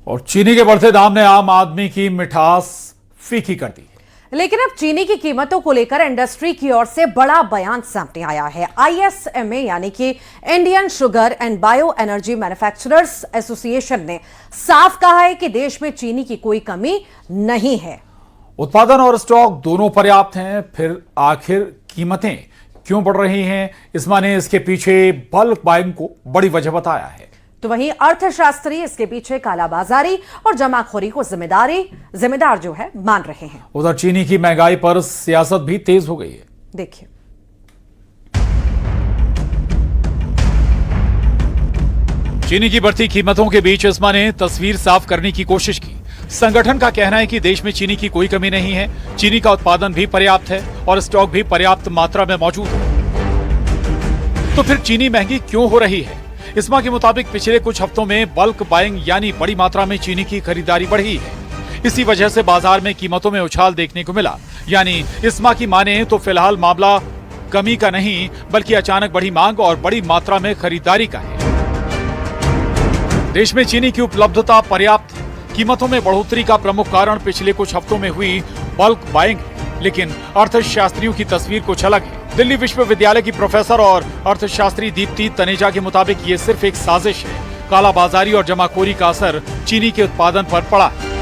और चीनी के बढ़ते दाम ने आम आदमी की मिठास फीकी कर दी। लेकिन अब चीनी की कीमतों को लेकर इंडस्ट्री की ओर से बड़ा बयान सामने आया है। आईएसएमए यानी कि Indian sugar and bio energy manufacturers association ने साफ कहा है कि देश में चीनी की कोई कमी नहीं है। उत्पादन और स्टॉक दोनों पर्याप्त हैं, फिर आखिर कीमतें क्यों बढ़ रही हैं? इस्मा ने इसके पीछे बल्क बाइंग को बड़ी वजह बताया है। तो वहीं अर्थशास्त्री इसके पीछे कालाबाजारी और जमाखोरी को जिम्मेदार जो है मान रहे हैं। उधर चीनी की महंगाई पर सियासत भी तेज हो गई है। देखिए, चीनी की बढ़ती कीमतों के बीच इस्मा ने तस्वीर साफ करने की कोशिश की। संगठन का कहना है कि देश में चीनी की कोई कमी नहीं है, चीनी का उत्पादन भी पर्याप्त है और स्टॉक भी पर्याप्त मात्रा में मौजूद है। तो फिर चीनी महंगी क्यों हो रही है? इस्मा के मुताबिक पिछले कुछ हफ्तों में बल्क बाइंग यानी बड़ी मात्रा में चीनी की खरीदारी बढ़ी है। इसी वजह से बाजार में कीमतों में उछाल देखने को मिला। यानी इस्मा की माने तो फिलहाल मामला कमी का नहीं बल्कि अचानक बढ़ी मांग और बड़ी मात्रा में खरीदारी का है। देश में चीनी की उपलब्धता पर्याप्त है। कीमतों में बढ़ोतरी का प्रमुख कारण पिछले कुछ हफ्तों में हुई बल्क बाइंग है, लेकिन अर्थशास्त्रियों की तस्वीर कुछ अलग है। दिल्ली विश्वविद्यालय की प्रोफेसर और अर्थशास्त्री दीप्ति तनेजा के मुताबिक ये सिर्फ एक साजिश है। कालाबाजारी और जमाखोरी का असर चीनी के उत्पादन पर पड़ा है।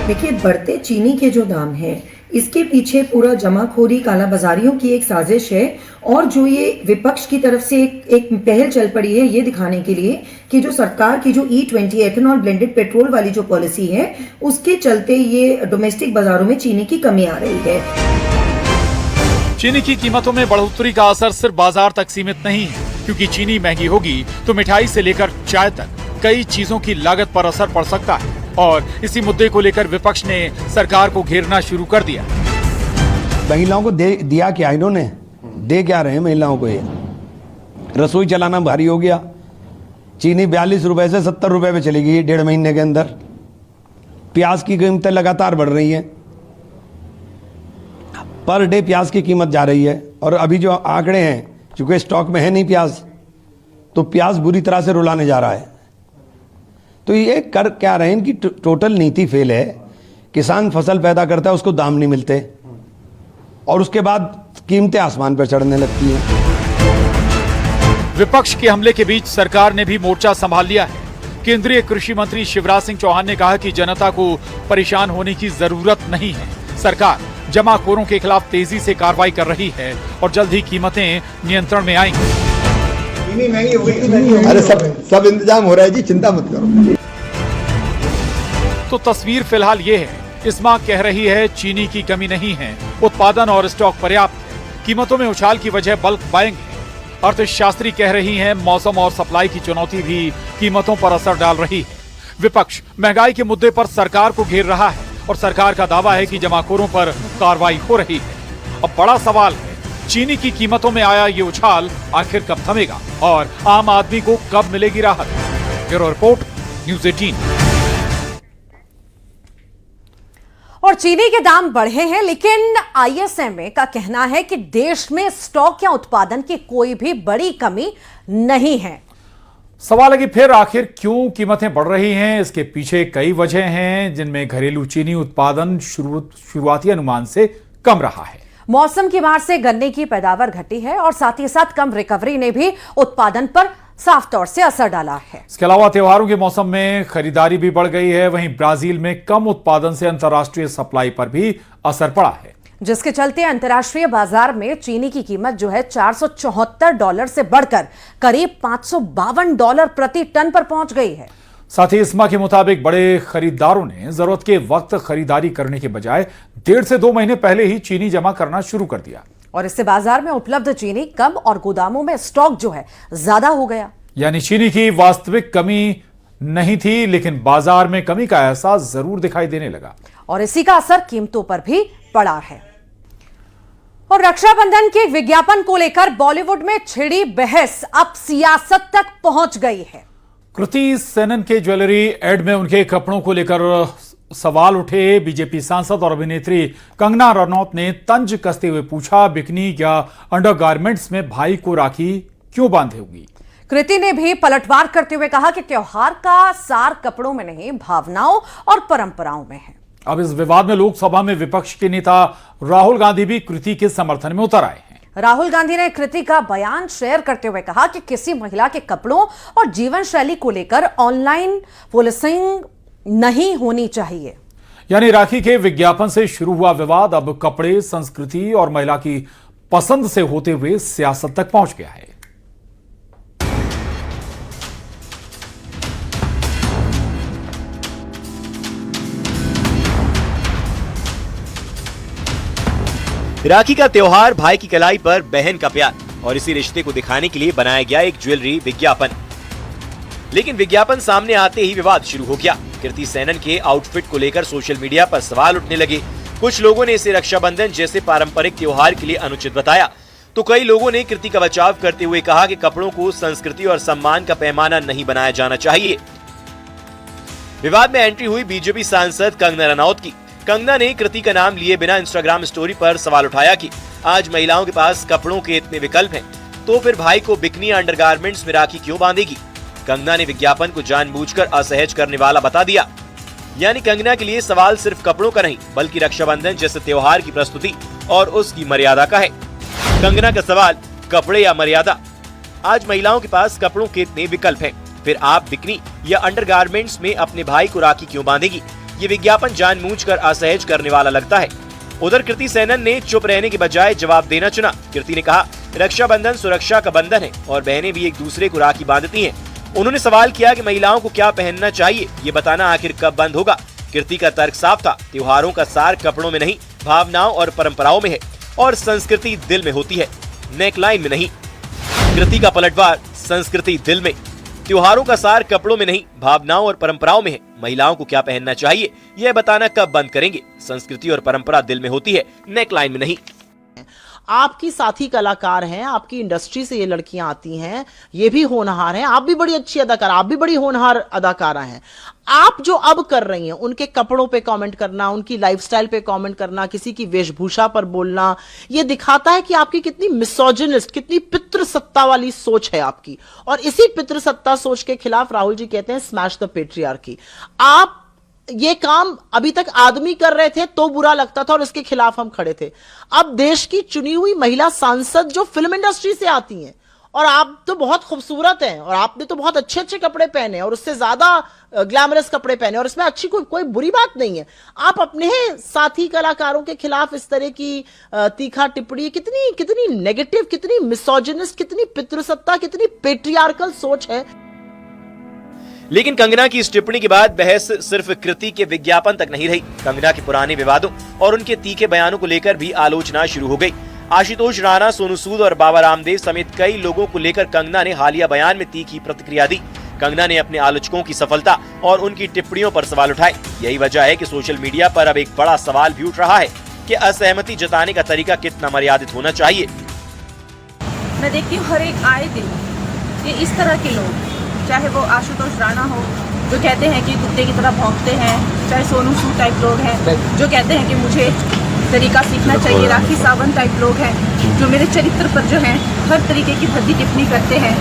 देखिए, बढ़ते चीनी के जो दाम हैं, इसके पीछे पूरा जमाखोरी कालाबाजारियों की एक साजिश है। और जो ये विपक्ष की तरफ से एक पहल चल पड़ी है ये दिखाने के लिए कि जो सरकार की जो E20 एथेनॉल ब्लेंडेड पेट्रोल वाली जो पॉलिसी है उसके चलते ये डोमेस्टिक बाजारों में चीनी की कमी आ रही है। चीनी की कीमतों में बढ़ोतरी का असर सिर्फ बाजार तक सीमित नहीं है, क्योंकि चीनी महंगी होगी तो मिठाई से लेकर चाय तक कई चीजों की लागत पर असर पड़ सकता है। और इसी मुद्दे को लेकर विपक्ष ने सरकार को घेरना शुरू कर दिया। महिलाओं को दिया क्या इन्होंने? दे क्या रहे हैं महिलाओं को? ये रसोई चलाना भारी हो गया। चीनी 42 रुपए से 70 रुपए पे चली गई 1.5 महीने के अंदर। प्याज की कीमतें लगातार बढ़ रही हैं। पर डे प्याज की कीमत जा रही है। और अभी जो आंकड़े हैं, चूंकि स्टॉक में है नहीं प्याज, तो प्याज बुरी तरह से रुलाने जा रहा है। तो ये कर क्या रहे हैं? इनकी टोटल नीति फेल है। किसान फसल पैदा करता है, उसको दाम नहीं मिलते और उसके बाद कीमतें आसमान पर चढ़ने लगती हैं। विपक्ष के हमले के बीच सरकार ने भी मोर्चा संभाल लिया है। केंद्रीय कृषि मंत्री शिवराज सिंह चौहान ने कहा कि जनता को परेशान होने की जरूरत नहीं है। सरकार जमाखोरों के खिलाफ तेजी से कार्रवाई कर रही है और जल्द ही कीमतें नियंत्रण में आएंगी। महंगी हो गई। अरे सब इंतजाम हो रहा है जी, चिंता मत करो। तो तस्वीर फिलहाल ये है। इस्मा कह रही है चीनी की कमी नहीं है, उत्पादन और स्टॉक पर्याप्त है। कीमतों में उछाल की वजह बल्क बाइंग है। अर्थशास्त्री कह रही हैं मौसम और सप्लाई की चुनौती भी कीमतों पर असर डाल रही है। विपक्ष महंगाई के मुद्दे पर सरकार को घेर रहा है और सरकार का दावा है कि जमाखोरों पर कार्रवाई हो रही है। अब बड़ा सवाल है, चीनी की कीमतों में आया ये उछाल आखिर कब थमेगा और आम आदमी को कब मिलेगी राहत? Bureau report, news 18। और चीनी के दाम बढ़े हैं, लेकिन आईएसएमए का कहना है कि देश में स्टॉक या उत्पादन की कोई भी बड़ी कमी नहीं है। सवाल है कि फिर आखिर क्यों कीमतें बढ़ रही हैं? इसके पीछे कई वजह हैं, जिनमें घरेलू चीनी उत्पादन शुरुआती अनुमान से कम रहा है। मौसम की मार से गन्ने की पैदावार घटी है और साथ ही साथ कम रिकवरी ने भी उत्पादन पर साफ तौर से असर डाला है। इसके अलावा त्योहारों के मौसम में खरीदारी भी बढ़ गई है। वहीं ब्राजील में कम उत्पादन से अंतर्राष्ट्रीय सप्लाई पर भी असर पड़ा है, जिसके चलते अंतर्राष्ट्रीय बाजार में चीनी की कीमत जो है $474 से बढ़कर करीब $552 प्रति टन पर पहुंच गई है। साथ ही इस्मा के मुताबिक बड़े खरीदारों ने जरूरत के वक्त खरीदारी करने के बजाय 1.5 से 2 महीने पहले ही चीनी जमा करना शुरू कर दिया और इससे बाजार में उपलब्ध चीनी कम और गोदामों में स्टॉक जो है ज्यादा हो गया। यानी चीनी की वास्तविक कमी नहीं थी, लेकिन बाजार में कमी का एहसास जरूर दिखाई देने लगा और इसी का असर कीमतों पर भी पड़ा है। और रक्षाबंधन के विज्ञापन को लेकर बॉलीवुड में छिड़ी बहस अब सियासत तक पहुंच गई है। कृति सेनन के ज्वेलरी एड में उनके कपड़ों को लेकर सवाल उठे। बीजेपी सांसद और अभिनेत्री कंगना रनौत ने तंज कसते हुए पूछा, बिकनी या अंडरगारमेंट्स में भाई को राखी क्यों बांधे होगी? कृति ने भी पलटवार करते हुए कहा कि त्योहार का सार कपड़ों में नहीं, भावनाओं और परंपराओं में है। अब इस विवाद में लोकसभा में विपक्ष के नेता राहुल गांधी भी कृति के समर्थन में उतर आए हैं। राहुल गांधी ने कृति का बयान शेयर करते हुए कहा कि किसी महिला के कपड़ों और जीवन शैली को लेकर ऑनलाइन पॉलिसिंग नहीं होनी चाहिए। यानी राखी के विज्ञापन से शुरू हुआ विवाद अब कपड़े, संस्कृति और महिला की पसंद से होते हुए सियासत तक पहुंच गया है। राखी का त्योहार, भाई की कलाई पर बहन का प्यार और इसी रिश्ते को दिखाने के लिए बनाया गया एक ज्वेलरी विज्ञापन। लेकिन विज्ञापन सामने आते ही विवाद शुरू हो गया। कृति सेनन के आउटफिट को लेकर सोशल मीडिया पर सवाल उठने लगे। कुछ लोगों ने इसे रक्षाबंधन जैसे पारंपरिक त्योहार के लिए अनुचित बताया, तो कई लोगों ने कृति का बचाव करते हुए कहा कि कपड़ों को संस्कृति और सम्मान का पैमाना नहीं बनाया जाना चाहिए। विवाद में एंट्री हुई बीजेपी सांसद कंगना रनौत की। कंगना ने कृति का नाम लिए बिना इंस्टाग्राम स्टोरी पर सवाल उठाया कि आज महिलाओं के पास कपड़ों के इतने विकल्प हैं, तो फिर भाई को बिकनी अंडरगारमेंट्स में राखी क्यों बांधेगी। कंगना ने विज्ञापन को जानबूझकर असहज करने वाला बता दिया। यानी कंगना के लिए सवाल सिर्फ कपड़ों का नहीं, बल्कि रक्षाबंधन जैसे त्योहार की प्रस्तुति और उसकी मर्यादा का है। कंगना का सवाल, कपड़े या मर्यादा। आज महिलाओं के पास कपड़ों के इतने विकल्प हैं, फिर आप बिकनी या अंडरगारमेंट्स में अपने भाई को राखी क्यों बांधेगी। ये विज्ञापन जानबूझकर असहज करने वाला लगता है। उधर कृति सेनन ने चुप रहने के बजाय जवाब देना चुना। कृति ने कहा, रक्षाबंधन सुरक्षा का बंधन है और बहनें भी एक दूसरे को राखी बांधती हैं। उन्होंने सवाल किया कि महिलाओं को क्या पहनना चाहिए, ये बताना आखिर कब बंद होगा। कृति का तर्क साफ था, त्योहारों का सार कपड़ों में नहीं, भावनाओं और परंपराओं में है और संस्कृति दिल में होती है, नेकलाइन में नहीं। कृति का पलटवार, संस्कृति दिल में, त्योहारों का सार कपड़ों में नहीं, भावनाओं और परंपराओं में है। महिलाओं को क्या पहनना चाहिए, यह बताना कब बंद करेंगे। संस्कृति और परंपरा दिल में होती है, नेकलाइन में नहीं। आपकी साथी कलाकार हैं, आपकी इंडस्ट्री से ये लड़कियां आती हैं, ये भी होनहार हैं, आप भी बड़ी अच्छी अदाकारा, आप भी बड़ी होनहार अदाकारा हैं। आप जो अब कर रही हैं, उनके कपड़ों पे कमेंट करना, उनकी लाइफस्टाइल पे कमेंट करना, किसी की वेशभूषा पर बोलना, ये दिखाता है कि आपकी कितनी मिसोजिनिस्ट, कितनी पितृसत्ता वाली सोच है आपकी। और इसी पितृसत्ता सोच के खिलाफ राहुल जी कहते हैं स्मैश द पेट्रियार्की। आप ये काम अभी तक आदमी कर रहे थे तो बुरा लगता था और इसके खिलाफ हम खड़े थे। अब देश की चुनी हुई महिला सांसद जो फिल्म इंडस्ट्री से आती हैं, और आप तो बहुत खूबसूरत हैं और आपने तो बहुत अच्छे अच्छे कपड़े पहने और उससे ज्यादा ग्लैमरस कपड़े पहने और इसमें अच्छी कोई बुरी बात नहीं है। आप अपने साथी कलाकारों के खिलाफ इस तरह की तीखा टिप्पणी, कितनी नेगेटिव, कितनी मिसोजिनिस्ट, कितनी पितृसत्ता, कितनी पेट्रियार्कल सोच है। लेकिन कंगना की इस टिप्पणी के बाद बहस सिर्फ कृति के विज्ञापन तक नहीं रही। कंगना के पुराने विवादों और उनके तीखे बयानों को लेकर भी आलोचना शुरू हो गई। आशुतोष राणा, सोनू सूद और बाबा रामदेव समेत कई लोगों को लेकर कंगना ने हालिया बयान में तीखी प्रतिक्रिया दी। कंगना ने अपने आलोचकों की सफलता और उनकी टिप्पणियों पर सवाल उठाए। यही वजह है कि सोशल मीडिया पर अब एक बड़ा सवाल भी उठ रहा है कि असहमति जताने का तरीका कितना मर्यादित होना चाहिए। मैं देखती हूँ हर एक आए दिन ये इस तरह के लोग, चाहे वो आशुतोष राणा हो जो कहते हैं कि कुत्ते की तरह भौंकते हैं, चाहे सोनू सूद टाइप लोग हैं जो कहते हैं कि मुझे तरीका सीखना चाहिए, राखी सावंत टाइप लोग हैं जो मेरे चरित्र पर जो है हर तरीके की भद्दी टिप्पणी करते हैं,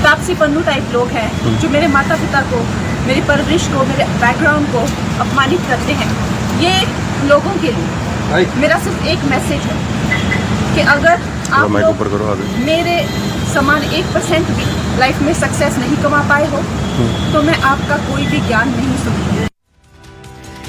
तापसी पन्नू टाइप लोग हैं जो मेरे माता पिता को, मेरी परवरिश को, मेरे बैकग्राउंड को अपमानित करते हैं। ये लोगों के लिए मेरा सिर्फ एक मैसेज है कि अगर आप लोग मेरे समान 1% भी लाइफ में सक्सेस नहीं कमा पाए हो तो मैं आपका कोई भी ज्ञान नहीं सुनूंगी।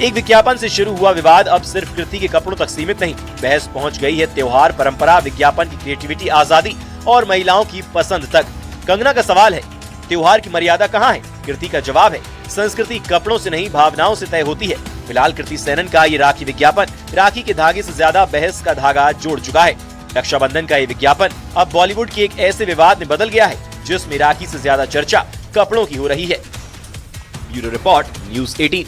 एक विज्ञापन से शुरू हुआ विवाद अब सिर्फ कृति के कपड़ों तक सीमित नहीं, बहस पहुंच गई है त्योहार, परंपरा, विज्ञापन की क्रिएटिविटी, आजादी और महिलाओं की पसंद तक। कंगना का सवाल है, त्योहार की मर्यादा कहाँ है? कृति का जवाब है, संस्कृति कपड़ों से नहीं भावनाओं से तय होती है। फिलहाल कृति सेनन का ये राखी विज्ञापन राखी के धागे से ज्यादा बहस का धागा जोड़ चुका है। रक्षाबंधन का ये विज्ञापन अब बॉलीवुड के एक ऐसे विवाद में बदल गया है जिसमें राखी से ज्यादा चर्चा कपड़ों की हो रही है। Bureau report, news 18।